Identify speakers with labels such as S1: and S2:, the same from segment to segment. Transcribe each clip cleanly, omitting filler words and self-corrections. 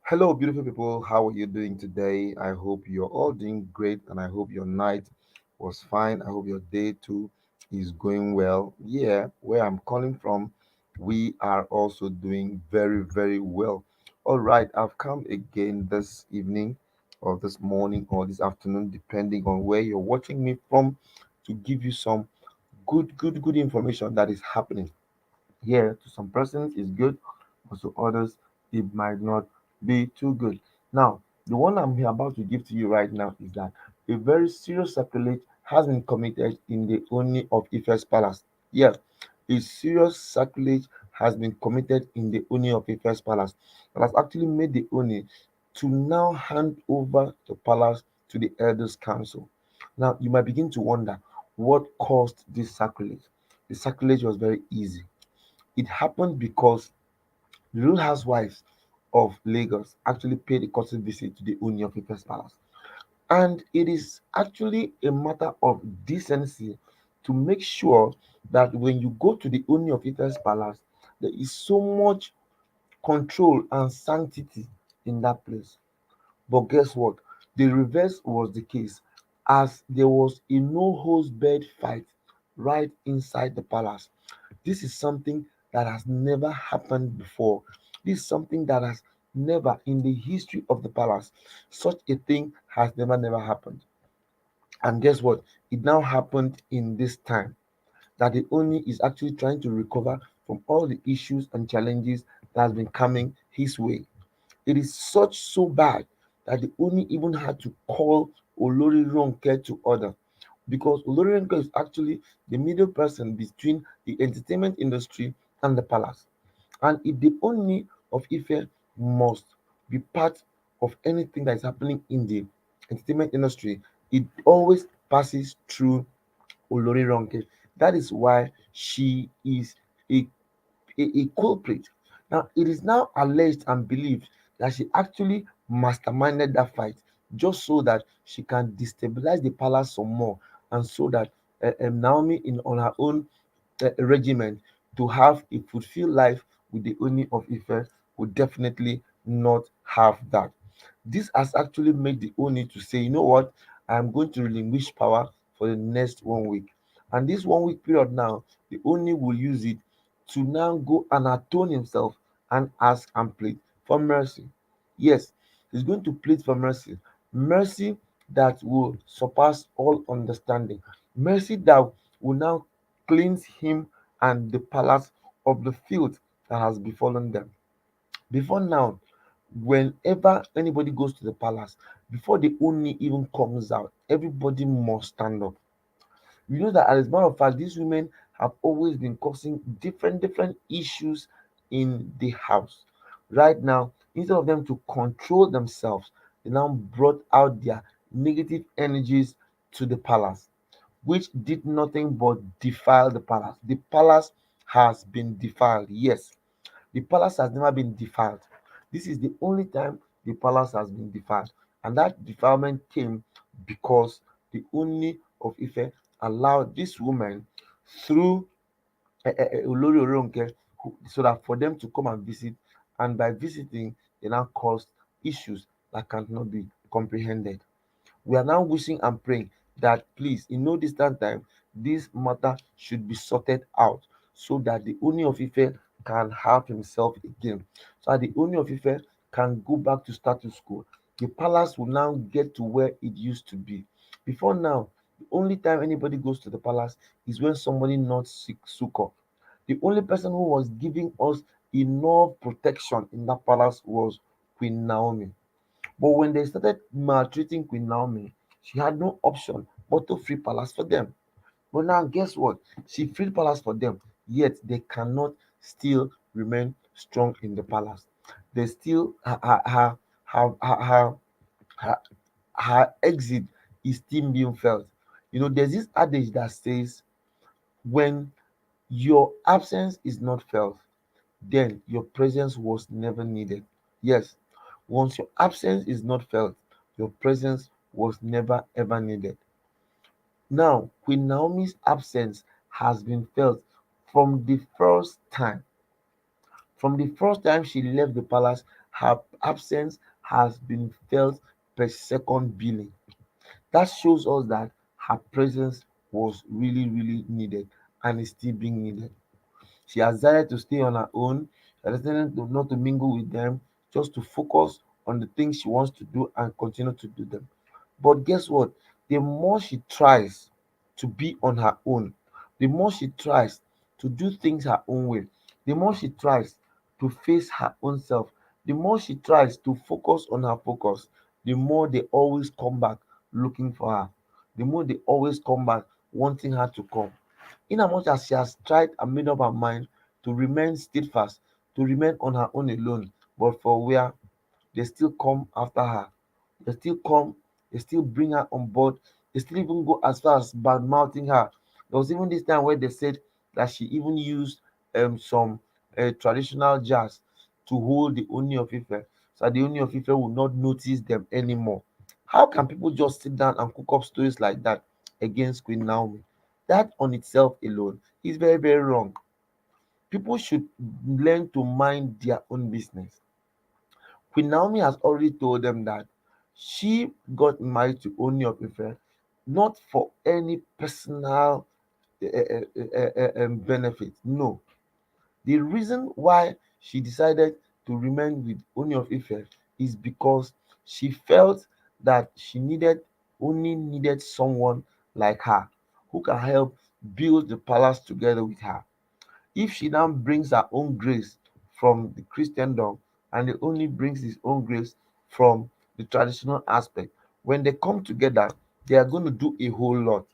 S1: Hello, beautiful people. How are you doing today? I hope you're all doing great and I hope your night was fine. I hope your day too is going well. Yeah, where I'm calling from, we are also doing very, very well. All right, I've come again this evening or this morning or this afternoon, depending on where you're watching me from, to give you some good information that is happening here. To some persons is good, but to others it might not be too good. Now, the one I'm here about to give to you right now is that a very serious sacrilege has been committed in the Ooni of Ife's palace. Yes, a serious sacrilege has been committed in the Ooni of Ife's palace that has actually made the Ooni to now hand over the palace to the elders council. Now you might begin to wonder what caused this sacrilege. The sacrilege was very easy. It happened because the real housewives of Lagos actually paid a courtesy visit to the Ooni of Ife's palace. And it is actually a matter of decency to make sure that when you go to the Ooni of Ife's palace, there is so much control and sanctity in that place. But guess what? The reverse was the case, as there was a no holds barred fight right inside the palace. This is something that has never happened before. This is something that has never in the history of the palace. Such a thing has never happened. And guess what? It now happened in this time that the Oni is actually trying to recover from all the issues and challenges that has been coming his way. It is such so bad that the Oni even had to call Olori Ronke to order, because Olori Ronke is actually the middle person between the entertainment industry and the palace. And if the Oni of Ife must be part of anything that is happening in the entertainment industry, it always passes through Olori Ronke. That is why she is a a culprit. Now, it is now alleged and believed that she actually masterminded that fight just so that she can destabilize the palace some more, and so that Naomi, in on her own regiment, to have a fulfilled life with the Oni of Ife, would definitely not have that. This has actually made the Oni to say, you know what, I am going to relinquish power for the next 1 week. And this 1 week period now, the Oni will use it to now go and atone himself and ask and plead for mercy. Yes, he's going to plead for mercy. Mercy that will surpass all understanding. Mercy that will now cleanse him and the palace of the filth that has befallen them. Before now, whenever anybody goes to the palace, before the Oni even comes out, everybody must stand up. We know that, as a matter of fact, these women have always been causing different issues in the house. Right now, instead of them to control themselves, they now brought out their negative energies to the palace, which did nothing but defile the palace. The palace has been defiled. Yes, the palace has never been defiled. This is the only time the palace has been defiled. And that defilement came because the Oni of Ife allowed this woman through Olori Ronke, so that for them to come and visit, and by visiting, they now caused issues that cannot be comprehended. We are now wishing and praying that please, in no distant time, this matter should be sorted out so that the Oni of Ife can have himself again. So that the Oni of Ife can go back to status quo. The palace will now get to where it used to be. Before now, the only time anybody goes to the palace is when somebody not sick succor. The only person who was giving us enough protection in that palace was Queen Naomi. But when they started maltreating Queen Naomi, she had no option but to free palace for them. But now, guess what? She freed palace for them, yet they cannot still remain strong in the palace. They still her, her exit is still being felt. You know, there's this adage that says, when your absence is not felt, then your presence was never needed. Yes, once your absence is not felt, your presence was never ever needed. Now, Queen Naomi's absence has been felt from the first time. From the first time she left the palace, her absence has been felt per second billing. That shows us that her presence was really, really needed and is still being needed. She has decided to stay on her own. She has decided not to mingle with them, just to focus on the things she wants to do and continue to do them. But guess what? The more she tries to be on her own, the more she tries to do things her own way, the more she tries to face her own self, the more she tries to focus on her focus, the more they always come back looking for her, the more they always come back wanting her to come. In as much as she has tried and made up her mind to remain steadfast, to remain on her own alone, but for where they still come after her. They still come, they still bring her on board, they still even go as far as bad mouthing her. There was even this time where they said that she even used some traditional jars to hold the Oni of Ife, so that the Oni of Ife will not notice them anymore. How can people just sit down and cook up stories like that against Queen Naomi? That on itself alone is very, very wrong. People should learn to mind their own business. Queen Naomi has already told them that she got married to Ooni of Ife not for any personal benefit. No, the reason why she decided to remain with Ooni of Ife is because she felt that Ooni needed someone like her who can help build the palace together with her. If she now brings her own grace from the Christendom and the only brings his own grace from the traditional aspect, when they come together, they are going to do a whole lot.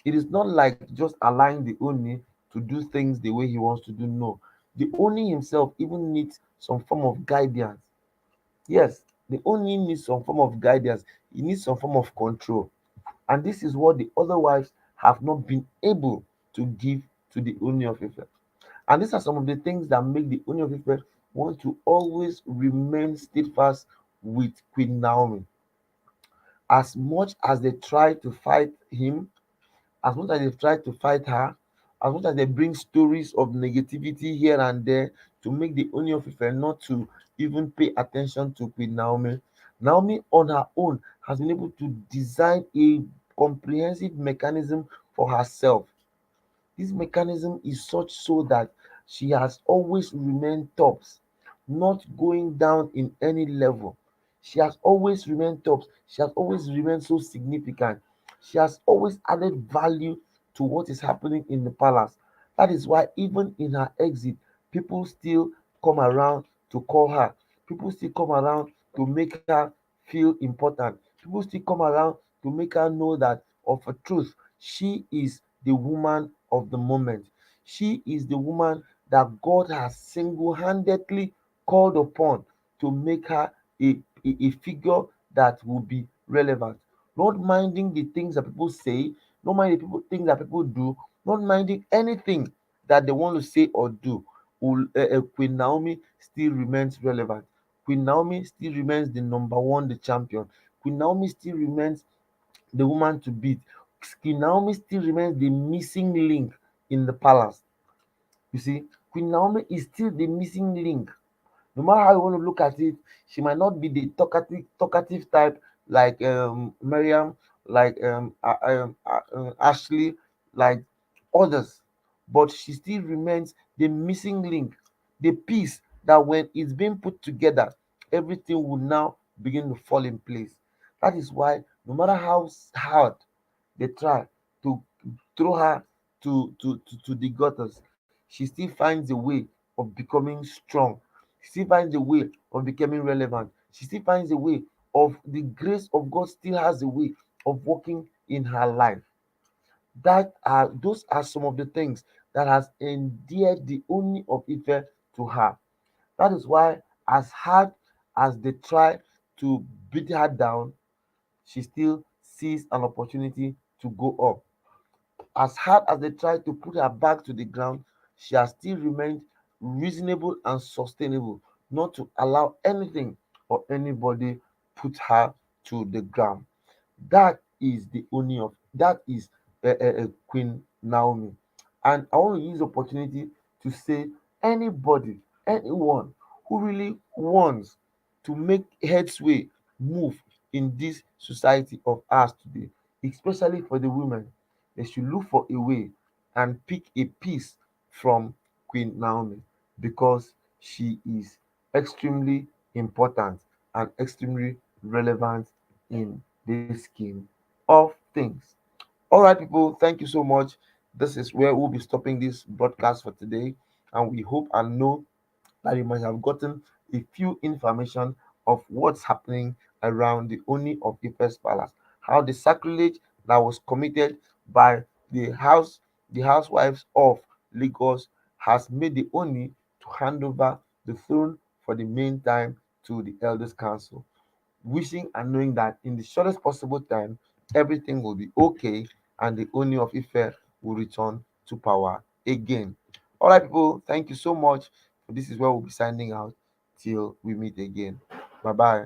S1: It is not like just allowing the Oni to do things the way he wants to do. No, the Oni himself even needs some form of guidance. Yes, the Oni needs some form of guidance. He needs some form of control. And this is what the other wives have not been able to give to the Oni of Ife. And these are some of the things that make the Ooni of Ife want to always remain steadfast with Queen Naomi. As much as they try to fight him, as much as they try to fight her, as much as they bring stories of negativity here and there to make the Ooni of Ife not to even pay attention to Queen Naomi, Naomi on her own has been able to design a comprehensive mechanism for herself. This mechanism is such so that she has always remained tops, not going down in any level. She has always remained tops. She has always remained so significant. She has always added value to what is happening in the palace. That is why even in her exit, people still come around to call her. People still come around to make her feel important. People still come around to make her know that of a truth, she is the woman of the moment. She is the woman that God has single handedly called upon to make her a figure that will be relevant. Not minding the things that people say, not minding the things that people do, not minding anything that they want to say or do. Queen Naomi still remains relevant. Queen Naomi still remains the number one, the champion. Queen Naomi still remains the woman to beat. Queen Naomi still remains the missing link in the palace. You see, Queen Naomi is still the missing link. No matter how you want to look at it, she might not be the talkative type like Mariam, like Ashley, like others, but she still remains the missing link, the piece that when it's being put together, everything will now begin to fall in place. That is why no matter how hard they try to throw her to the gutters, she still finds a way of becoming strong. She still finds a way of becoming relevant. She still finds a way of the grace of God still has a way of working in her life. That are those are some of the things that has endeared the Ooni of Ife to her. That is why, as hard as they try to beat her down, she still sees an opportunity to go up. As hard as they tried to put her back to the ground, she has still remained reasonable and sustainable, not to allow anything or anybody put her to the ground. That is the Oni of that is Queen Naomi. And I want to use the opportunity to say anybody, anyone who really wants to make headway move in this society of ours today, especially for the women, they should look for a way and pick a piece from Queen Naomi, because she is extremely important and extremely relevant in this scheme of things. All right, people, thank you so much. This is where we'll be stopping this broadcast for today, and we hope and know that you might have gotten a few information of what's happening around the Oni of Ife's palace, how the sacrilege that was committed by the housewives of Lagos has made the Oni to hand over the throne for the main time to the elders council, wishing and knowing that in the shortest possible time everything will be okay and the Oni of Ife will return to power again. All right, people, thank you so much. This is where we'll be signing out till we meet again. Bye bye.